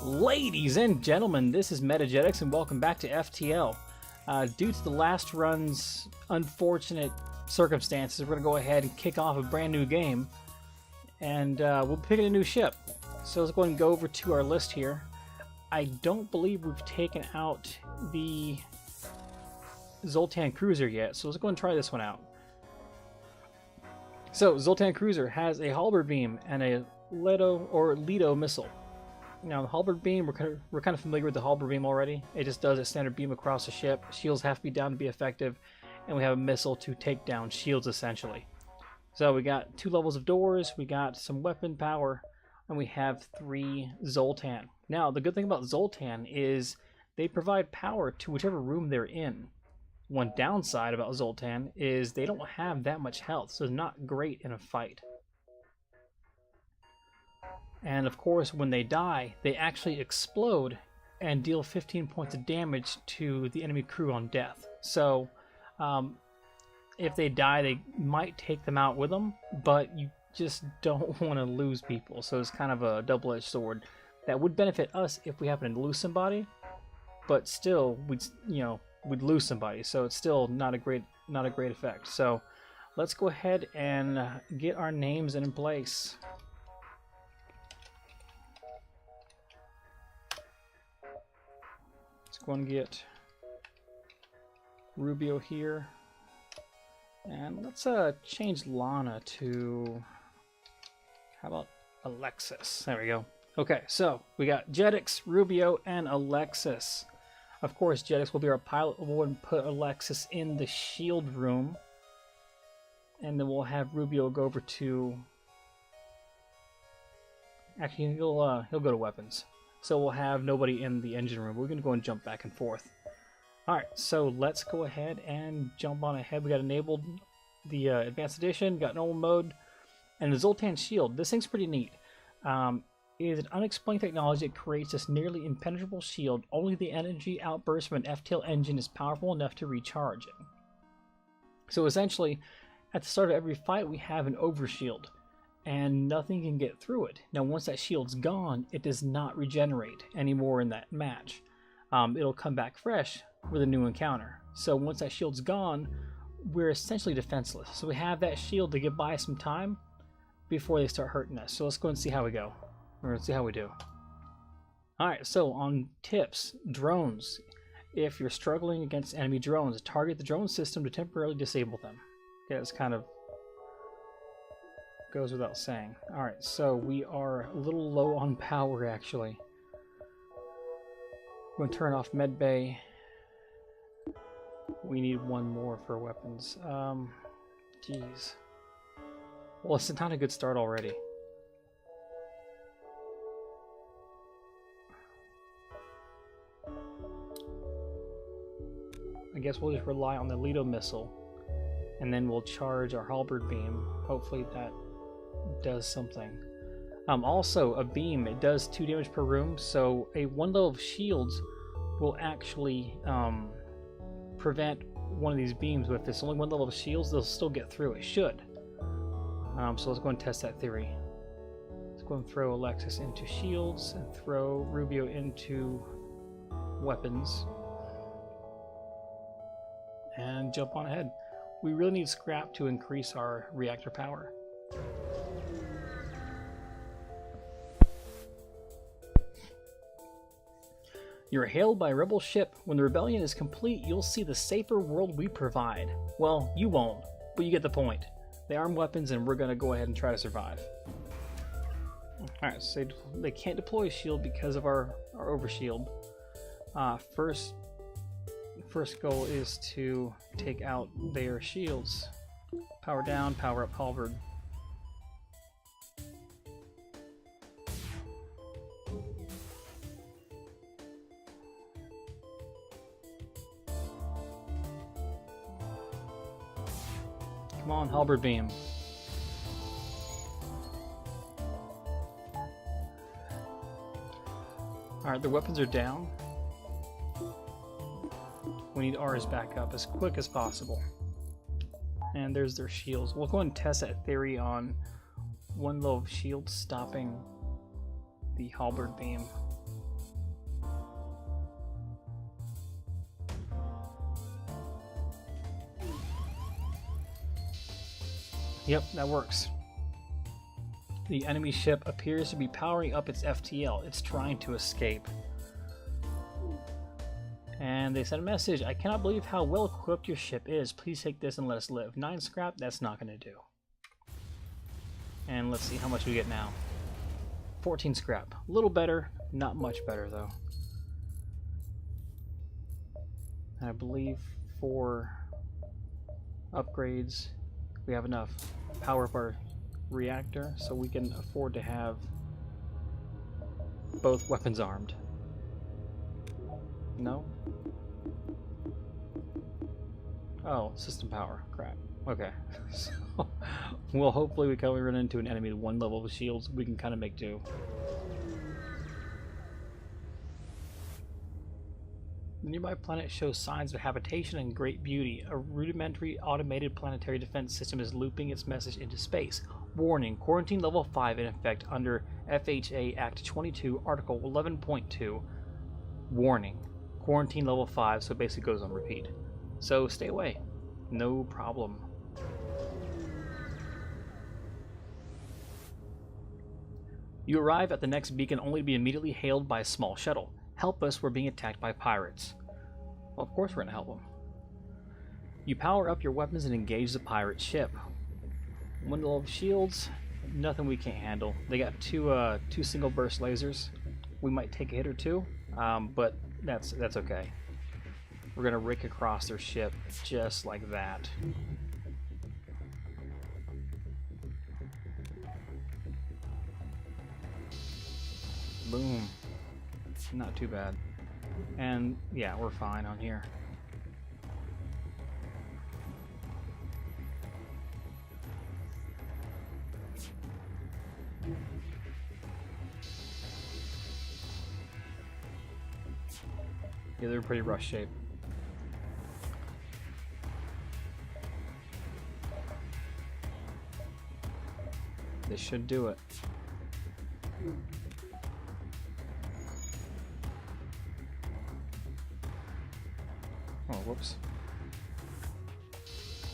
Ladies and gentlemen, this is Metagetics and welcome back to FTL. Due to the last run's unfortunate circumstances, we're going to go ahead and kick off a brand new game, and we'll be picking a new ship. So let's go ahead and go over to our list here. I don't believe we've taken out the Zoltan Cruiser yet, so let's go ahead and try this one out. So Zoltan Cruiser has a halberd beam and a Leto missile. Now the halberd beam, we're kind of familiar with the halberd beam already. It just does a standard beam across the ship. Shields have to be down to be effective, and we have a missile to take down shields essentially. So we got 2 levels of doors, we got some weapon power, and we have 3 Zoltan. Now the good thing about Zoltan is they provide power to whichever room they're in. One downside about Zoltan is they don't have that much health, so it's not great in a fight. And of course, when they die, they actually explode and deal 15 points of damage to the enemy crew on death. So, if they die, they might take them out with them, but you just don't want to lose people. So it's kind of a double-edged sword. That would benefit us if we happen to lose somebody, but still, we'd lose somebody. So it's still not a great effect. So let's go ahead and get our names in place. Go and get Rubio here, and let's change Lana to, how about Alexis? There we go. Okay, so we got Jetix, Rubio, and Alexis. Of course, Jetix will be our pilot. We'll put Alexis in the shield room, and then we'll have Rubio go over to. Actually, he'll go to weapons. So we'll have nobody in the engine room. We're going to go and jump back and forth. Alright, so let's go ahead and jump on ahead. We got enabled the Advanced Edition, got normal mode, and the Zoltan Shield. This thing's pretty neat. It is an unexplained technology that creates this nearly impenetrable shield. Only the energy outburst from an FTL engine is powerful enough to recharge it. So essentially, at the start of every fight, we have an overshield, and nothing can get through it. Now once that shield's gone, it does not regenerate anymore in that match. It'll come back fresh with a new encounter. So once that shield's gone, we're essentially defenseless. So we have that shield to get by some time before they start hurting us. So let's go and see how we go, or see how we do. Alright, so on tips, drones. If you're struggling against enemy drones, target the drone system to temporarily disable them. Okay, that's kind of goes without saying. Alright, so we are a little low on power actually. I'm going to turn off medbay. We need one more for weapons. Jeez. Well, it's not a good start already. I guess we'll just rely on the Leto missile, and then we'll charge our halberd beam. Hopefully that does something. Also, a beam, it does 2 damage per room, so a 1 level of shields will actually prevent one of these beams. But if it's only 1 level of shields, they'll still get through. It should. So let's go and test that theory. Let's go and throw Alexis into shields and throw Rubio into weapons and jump on ahead. We really need scrap to increase our reactor power. You're hailed by a rebel ship. When the rebellion is complete, you'll see the safer world we provide. Well, you won't, but you get the point. They arm weapons, and we're going to go ahead and try to survive. Alright, so they can't deploy a shield because of our overshield. First goal is to take out their shields. Power down, power up halberd. Come on, halberd beam. Alright, their weapons are down. We need ours back up as quick as possible. And there's their shields. We'll go and test that theory on one low shield stopping the halberd beam. Yep, that works. The enemy ship appears to be powering up its FTL. It's trying to escape. And they sent a message. I cannot believe how well equipped your ship is. Please take this and let us live. 9 scrap, that's not going to do. And let's see how much we get now. 14 scrap. A little better, not much better though. I believe for upgrades, we have enough power up our reactor so we can afford to have both weapons armed. No? Oh, system power. Crap. Okay. So, well, hopefully we can run into an enemy with 1 level of shields. We can kind of make do. The nearby planet shows signs of habitation and great beauty. A rudimentary automated planetary defense system is looping its message into space. Warning, quarantine level 5 in effect under FHA Act 22, Article 11.2. Warning, quarantine level 5, so it basically goes on repeat. So stay away. No problem. You arrive at the next beacon only to be immediately hailed by a small shuttle. Help us, we're being attacked by pirates. Well, of course we're gonna help them. You power up your weapons and engage the pirate ship. 1 level of shields, nothing we can't handle. They got two single burst lasers. We might take a hit or two, but that's okay. We're gonna rake across their ship just like that. Boom. Not too bad. And yeah, we're fine on here. Yeah, they're in pretty rough shape. They should do it. Oh, whoops.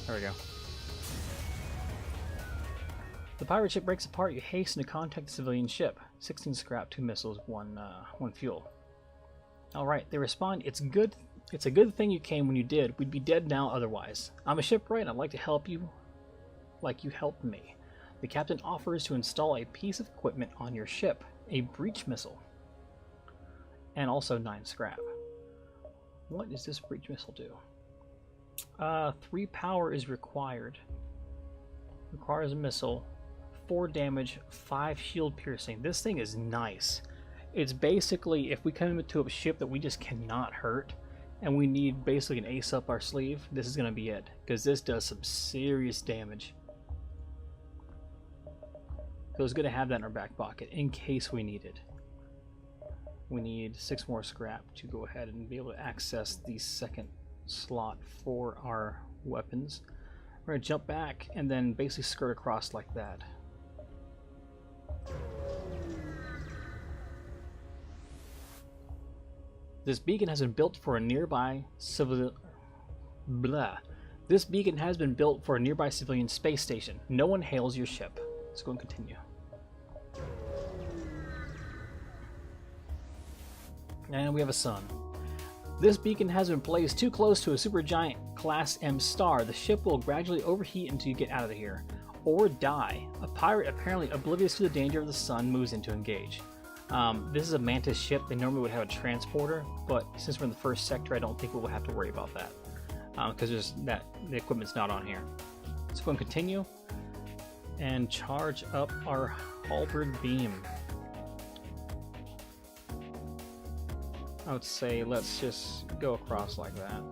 There we go. The pirate ship breaks apart. You hasten to contact the civilian ship. 16 scrap, 2 missiles, 1 fuel. Alright, they respond, it's a good thing you came when you did. We'd be dead now otherwise. I'm a shipwright and I'd like to help you like you helped me. The captain offers to install a piece of equipment on your ship. A breach missile. And also 9 scrap. What does this breach missile do? 3 power is required. Requires a missile. 4 damage, 5 shield piercing. This thing is nice. It's basically, if we come into a ship that we just cannot hurt, and we need basically an ace up our sleeve, this is going to be it. Because this does some serious damage. So it's good to have that in our back pocket, in case we need it. We need 6 more scrap to go ahead and be able to access the second slot for our weapons. We're going to jump back and then basically skirt across like that. This beacon has been built for a nearby civilian space station. No one hails your ship. Let's go and continue. And we have a sun. This beacon has been placed too close to a supergiant Class M star. The ship will gradually overheat until you get out of here. Or die. A pirate, apparently oblivious to the danger of the sun, moves in to engage. This is a Mantis ship. They normally would have a transporter, but since we're in the first sector, I don't think we'll have to worry about that. Because the equipment's not on here. Let's go and continue. And charge up our halberd beam. I would say let's just go across like that.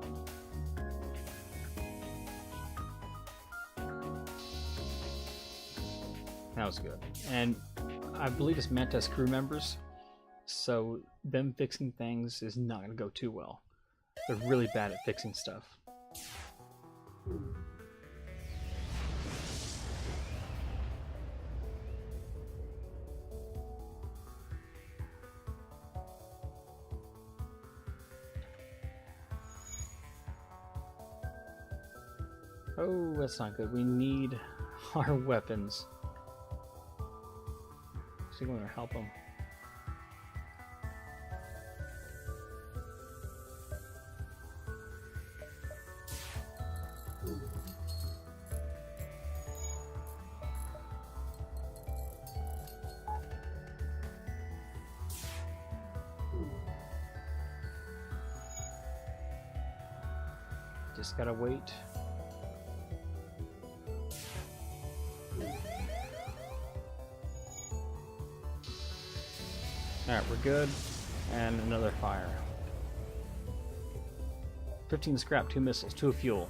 That was good. And I believe it's Mantis crew members, so them fixing things is not going to go too well. They're really bad at fixing stuff. Oh, that's not good. We need our weapons. See if we're gonna help them. Just gotta wait. Alright, we're good. And another fire. 15 scrap, 2 missiles, 2 fuel.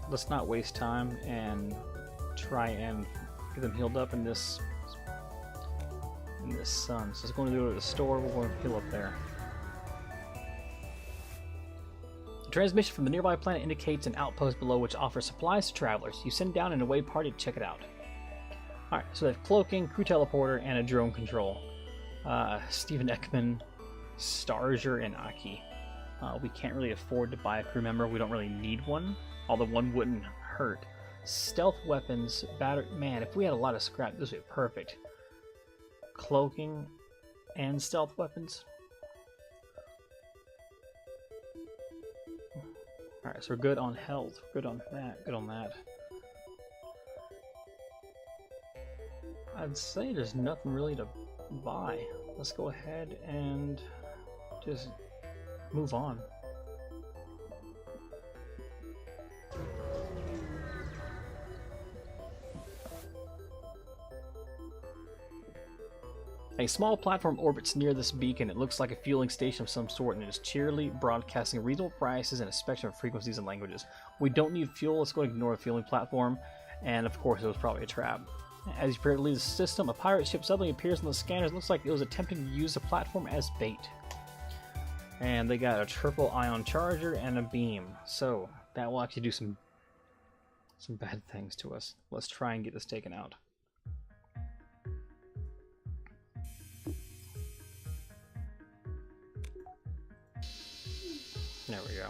Let's not waste time and try and get them healed up in this sun. So it's going to go to the store. We're going to heal up there. The transmission from the nearby planet indicates an outpost below which offers supplies to travelers. You send down an away party to check it out. Alright, so they have cloaking, crew teleporter, and a drone control. Steven Ekman, Starger, and Aki. We can't really afford to buy a crew member. We don't really need one, although one wouldn't hurt. Stealth weapons, man, if we had a lot of scrap, this would be perfect. Cloaking and stealth weapons. Alright, so we're good on health, good on that, good on that. I'd say there's nothing really to buy. Let's go ahead and just move on. A small platform orbits near this beacon. It looks like a fueling station of some sort, and it is cheerily broadcasting reasonable prices and a spectrum of frequencies and languages. We don't need fuel. Let's go ignore the fueling platform. And of course, it was probably a trap. As you prepare to leave the system, a pirate ship suddenly appears on the scanners. It looks like it was attempting to use the platform as bait. And they got a triple ion charger and a beam. So that will actually do some bad things to us. Let's try and get this taken out. There we go.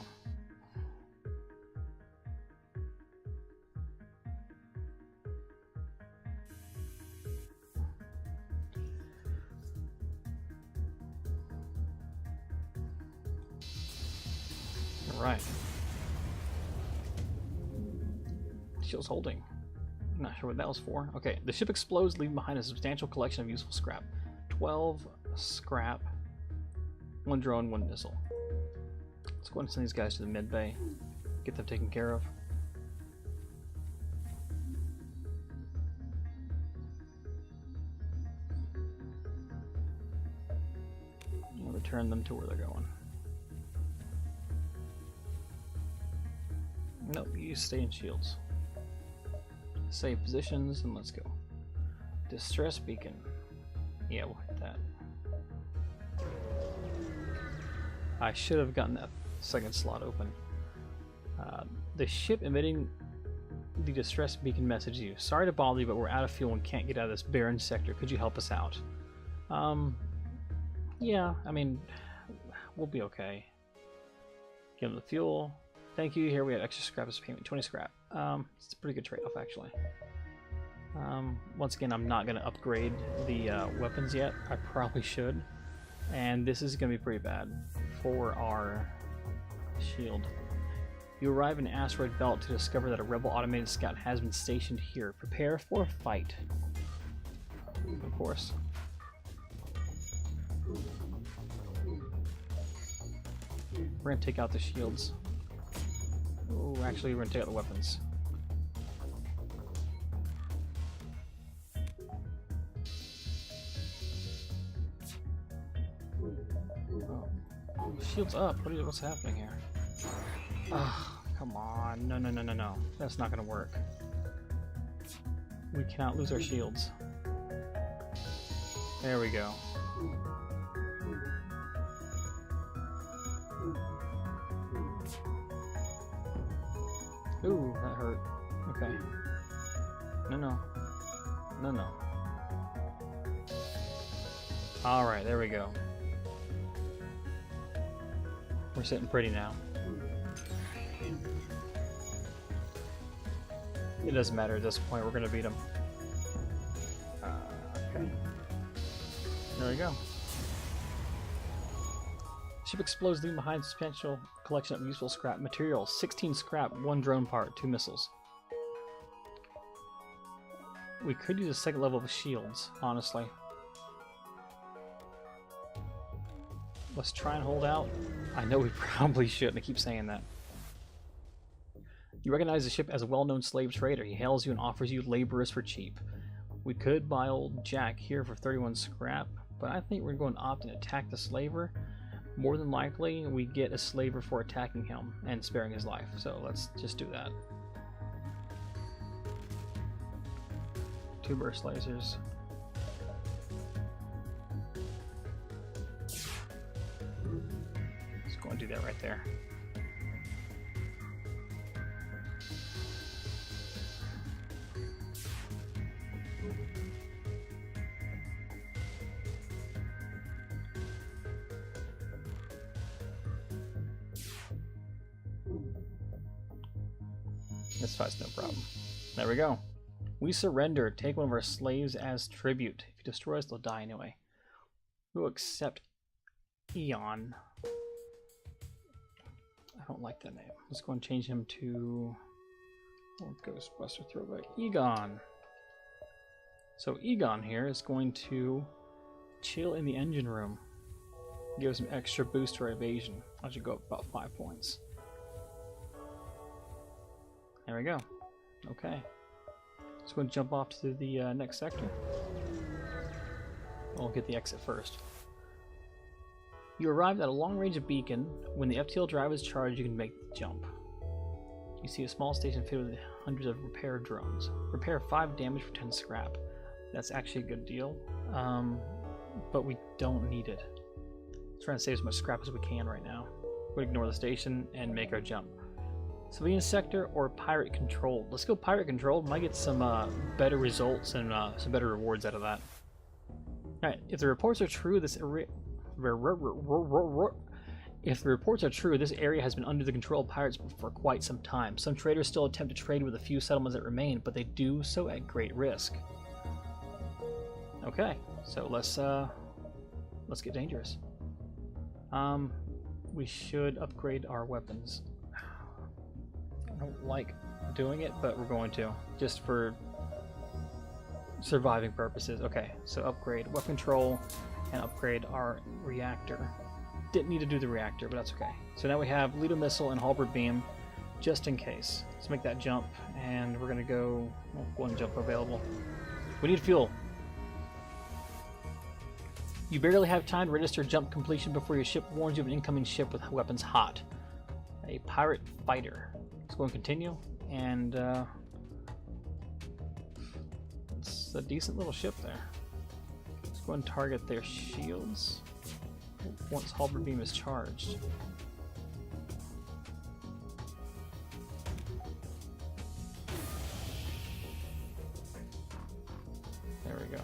All right. Shield's holding. I'm not sure what that was for. Okay, the ship explodes, leaving behind a substantial collection of useful scrap. 12 scrap, 1 drone, 1 missile. Let's go ahead and send these guys to the mid bay, get them taken care of. And return them to where they're going. Nope, you stay in shields. Save positions and let's go. Distress beacon. Yeah, we'll hit that. I should have gotten that second slot open. The ship emitting the distress beacon message you. Sorry to bother you, but we're out of fuel and can't get out of this barren sector. Could you help us out? Yeah, I mean, we'll be okay. Give them the fuel. Thank you. Here we have extra scrap as payment. 20 scrap. It's a pretty good trade-off, actually. Once again, I'm not going to upgrade the weapons yet. I probably should. And this is going to be pretty bad for our shield. You arrive in Asteroid Belt to discover that a rebel automated scout has been stationed here. Prepare for a fight. Of course. We're going to take out the shields. Oh, actually, we're going to take out the weapons. Oh, shield's up. What's happening here? Oh, come on. No, no, no, no, no. That's not going to work. We cannot lose our shields. There we go. Ooh, that hurt. Okay. No, no. No, no. Alright, there we go. We're sitting pretty now. It doesn't matter at this point, we're gonna beat him. Okay. There we go. Ship explodes, leaving behind a substantial collection of useful scrap materials. 16 scrap, 1 drone part, 2 missiles. We could use a second level of shields, honestly. Let's try and hold out. I know we probably shouldn't, I keep saying that. You recognize the ship as a well-known slave trader. He hails you and offers you laborers for cheap. We could buy old Jack here for 31 scrap, but I think we're going to opt and attack the slaver. More than likely, we get a slaver for attacking him and sparing his life, so let's just do that. 2 burst lasers. Let's go and do that right there. This fight's no problem. There we go. We surrender. Take one of our slaves as tribute. If you destroy us, they'll die anyway. We'll accept Eon. I don't like that name. Let's go and change him to Ghostbuster throwback. Egon. So Egon here is going to chill in the engine room. Give us some extra boost to our evasion. I should go up about 5 points. There we go. Okay. Let's go and jump off to the next sector. We'll get the exit first. You arrived at a long-range beacon. When the FTL drive is charged, you can make the jump. You see a small station filled with hundreds of repair drones. Repair 5 damage for 10 scrap. That's actually a good deal, but we don't need it. Let's try and save as much scrap as we can right now. We'll ignore the station and make our jump. Civilian sector or pirate controlled? Let's go pirate controlled. Might get some better results and some better rewards out of that. Alright, if the reports are true, this area has been under the control of pirates for quite some time. Some traders still attempt to trade with the few settlements that remain, but they do so at great risk. Okay, so let's get dangerous. We should upgrade our weapons. I don't like doing it, but we're going to, just for surviving purposes. Okay, so upgrade weapon control and upgrade our reactor. Didn't need to do the reactor, but that's okay. So now we have Leader Missile and Halberd Beam, just in case. Let's make that jump, and we're gonna go, well, 1 jump available. We need fuel. You barely have time to register jump completion before your ship warns you of an incoming ship with weapons hot. A pirate fighter. Let's go and continue, and it's a decent little ship there. Let's go and target their shields once Halberd Beam is charged. There we go.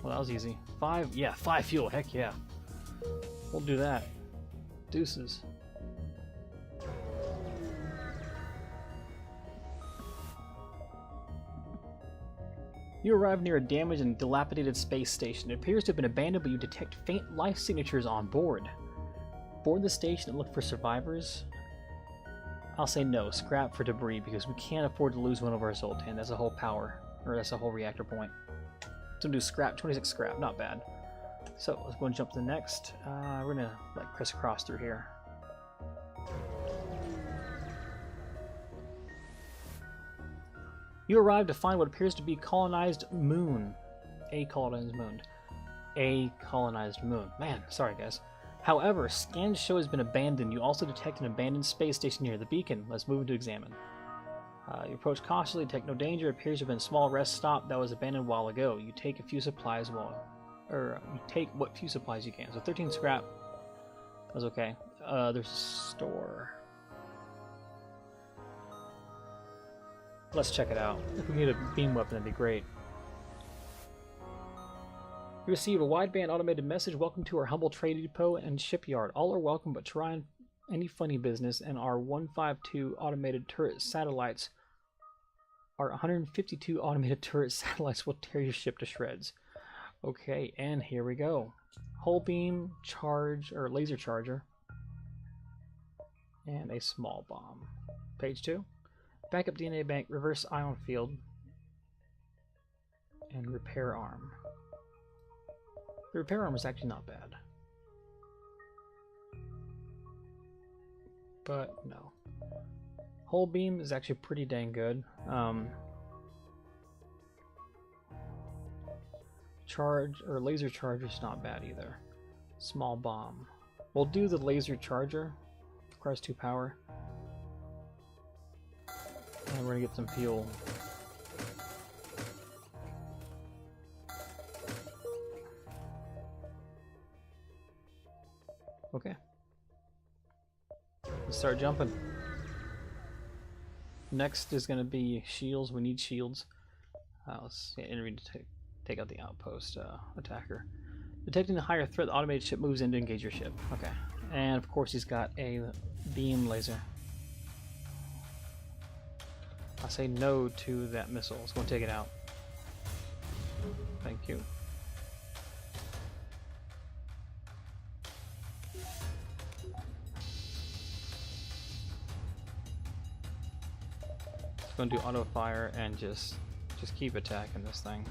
Well, that was easy. 5, yeah, 5 fuel, heck yeah. We'll do that. Deuces. You arrive near a damaged and dilapidated space station. It appears to have been abandoned, but you detect faint life signatures on board. Board the station and look for survivors. I'll say no, scrap for debris, because we can't afford to lose one of our Zoltan. That's a whole power, or that's a whole reactor point. So do scrap, 26 scrap, not bad. So let's go and jump to the next. We're gonna like crisscross through here. You arrive to find what appears to be colonized moon. A colonized moon. A colonized moon. Man, sorry guys. However, scans show has been abandoned. You also detect an abandoned space station near the beacon. Let's move to examine. You approach cautiously, detect no danger. It appears to have been a small rest stop that was abandoned a while ago. You take a few supplies you take what few supplies you can. So 13 scrap. That's okay. There's a store. Let's check it out. If we get a beam weapon, that'd be great. You receive a wideband automated message. Welcome to our humble trade depot and shipyard. All are welcome, but try any funny business, and our 152 automated turret satellites, our 152 automated turret satellites will tear your ship to shreds. Okay, and here we go. Hull beam, charge, or laser charger, and a small bomb. Page 2. Backup DNA bank, reverse ion field, and repair arm. The repair arm is actually not bad. But no. Hull beam is actually pretty dang good. Charge or laser charger is not bad either. Small bomb. We'll do the laser charger. Requires 2 power. And we're gonna get some fuel. Okay. Let's start jumping. Next is going to be shields. We need shields. Let's see, intervene to take out the outpost attacker. Detecting a higher threat, the automated ship moves in to engage your ship. Okay. And of course he's got a beam laser. I say no to that missile. Let's go and take it out. Thank you. Going to do auto fire and just keep attacking this thing.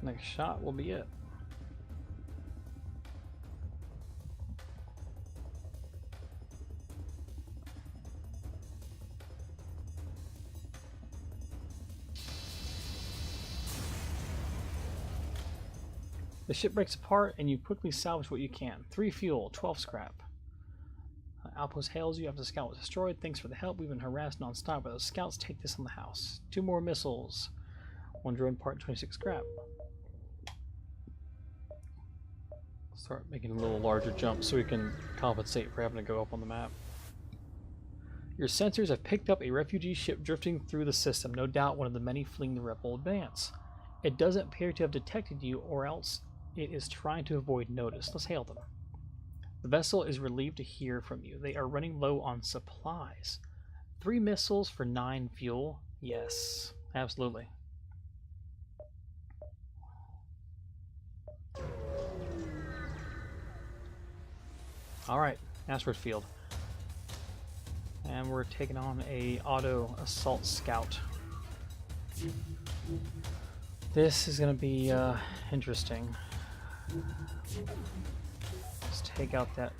Next shot will be it. The ship breaks apart and you quickly salvage what you can. 3 fuel, 12 scrap. Outpost hails you after the scout was destroyed. Thanks for the help. We've been harassed non-stop by those scouts. Take this on the house. 2 more missiles. 1 drone part, 26 scrap. Start making a little larger jump so we can compensate for having to go up on the map. Your sensors have picked up a refugee ship drifting through the system. No doubt one of the many fleeing the rebel advance. It doesn't appear to have detected you, or else it is trying to avoid notice. Let's hail them. The vessel is relieved to hear from you. They are running low on supplies. 3 missiles for 9 fuel. Yes, absolutely. Alright, asteroid field. And we're taking on a auto assault scout. This is going to be interesting. Let's take out that.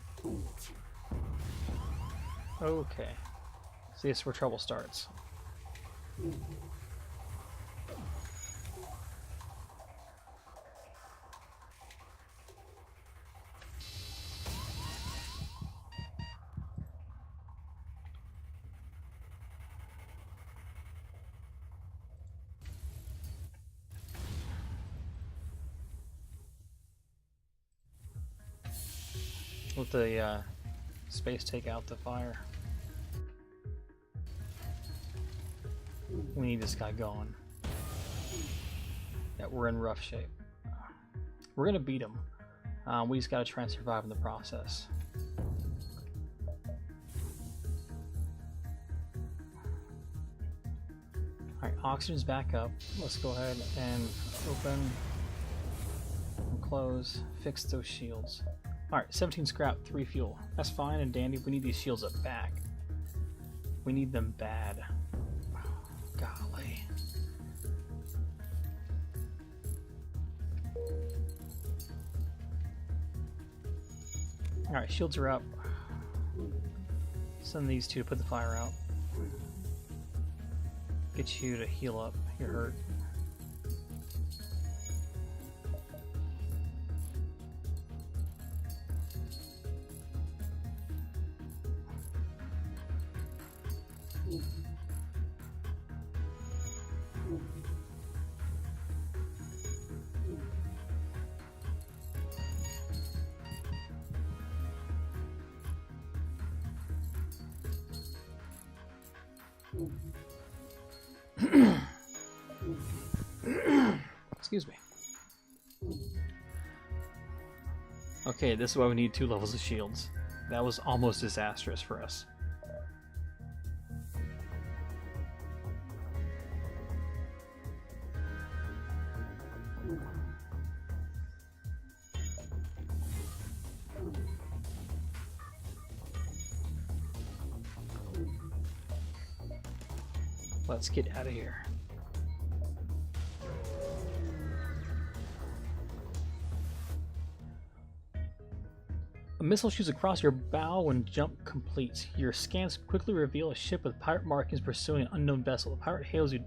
Okay. See, this is where trouble starts. Let the space take out the fire. We need this guy going. Yeah, we're in rough shape. We're gonna beat him. We just gotta try and survive in the process. Alright, oxygen's back up. Let's go ahead and open and close. Fix those shields. Alright, 17 scrap, 3 fuel. That's fine and dandy. We need these shields up back. We need them bad. Golly. Alright, shields are up. Send these two to put the fire out. Get you to heal up. You're hurt. Excuse me. Okay, this is why we need 2 levels of shields. That was almost disastrous for us. Let's get out of here. A missile shoots across your bow when jump completes. Your scans quickly reveal a ship with pirate markings pursuing an unknown vessel. The pirate hails you.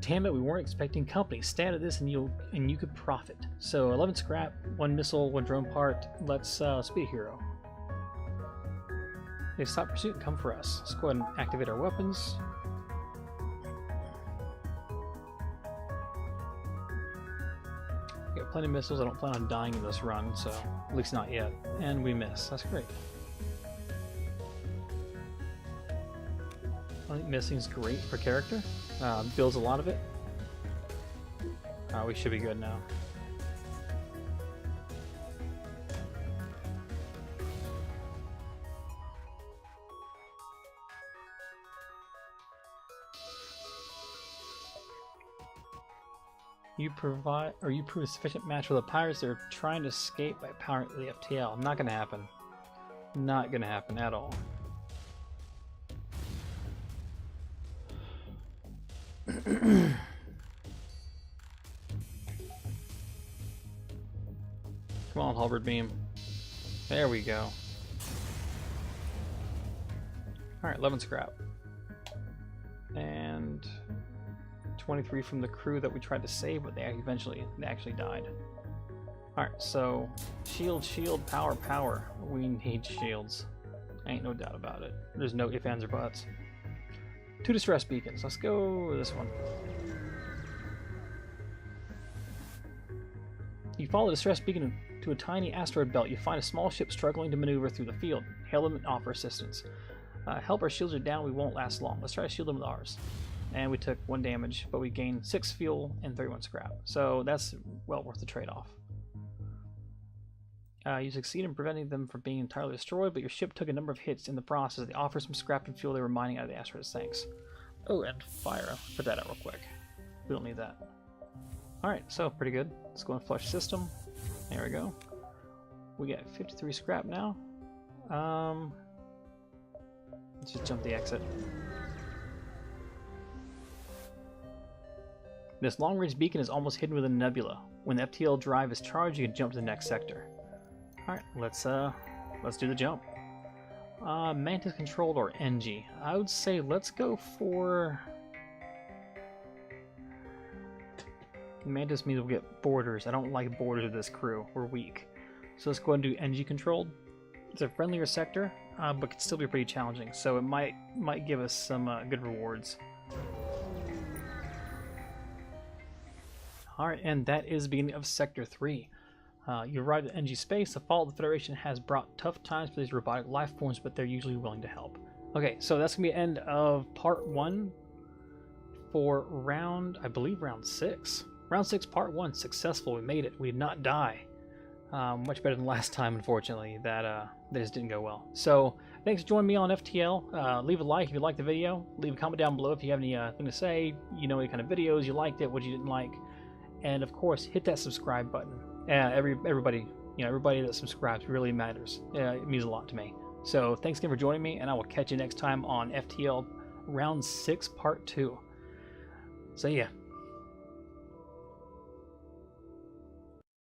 Damn it, we weren't expecting company. Stay out of this and you could profit. So 11 scrap, 1 missile, 1 drone part. Let's be a hero. They stop pursuit and come for us. Let's go ahead and activate our weapons. We got plenty of missiles. I don't plan on dying in this run, so at least not yet. And we miss. That's great. I think missing's great for character. Builds a lot of it. We should be good now. You prove a sufficient match for the pirates that are trying to escape by powering the FTL. Not gonna happen. Not gonna happen at all. Come on, halberd beam. There we go. Alright, 11 scrap. And 23 from the crew that we tried to save, but they actually died. Alright, so shield, power. We need shields. Ain't no doubt about it. There's no ifs, ands, or buts. 2 distress beacons. Let's go with this one. You follow the distress beacon to a tiny asteroid belt. You find a small ship struggling to maneuver through the field. Hail them and offer assistance. Help, our shields are down. We won't last long. Let's try to shield them with ours. And we took 1 damage, but we gained 6 fuel and 31 scrap. So that's well worth the trade-off. You succeed in preventing them from being entirely destroyed, but your ship took a number of hits in the process. They offer some scrap and fuel they were mining out of the asteroid's tanks. Oh, and fire. Put that out real quick. We don't need that. Alright, so pretty good. Let's go and flush system. There we go. We got 53 scrap now. Let's just jump the exit. This long-range beacon is almost hidden within a nebula. When the FTL drive is charged, you can jump to the next sector. Alright, let's do the jump. Mantis controlled or NG? I would say let's go for... Mantis means we'll get borders. I don't like borders with this crew. We're weak. So let's go ahead and do NG controlled. It's a friendlier sector, but can still be pretty challenging. So it might give us some good rewards. Alright, and that is the beginning of Sector 3. You arrived at NG Space. The fall of the Federation has brought tough times for these robotic life forms, but they're usually willing to help. Okay, so that's going to be the end of Part 1 for I believe round 6. Round 6, Part 1, successful. We made it. We did not die. Much better than last time, unfortunately. That just didn't go well. So, thanks for joining me on FTL. Leave a like if you liked the video. Leave a comment down below if you have anything to say. You know, any kind of videos you liked it, what you didn't like. And of course, hit that subscribe button. Everybody that subscribes really matters. It means a lot to me. So thanks again for joining me, and I will catch you next time on FTL Round 6 Part 2. So yeah,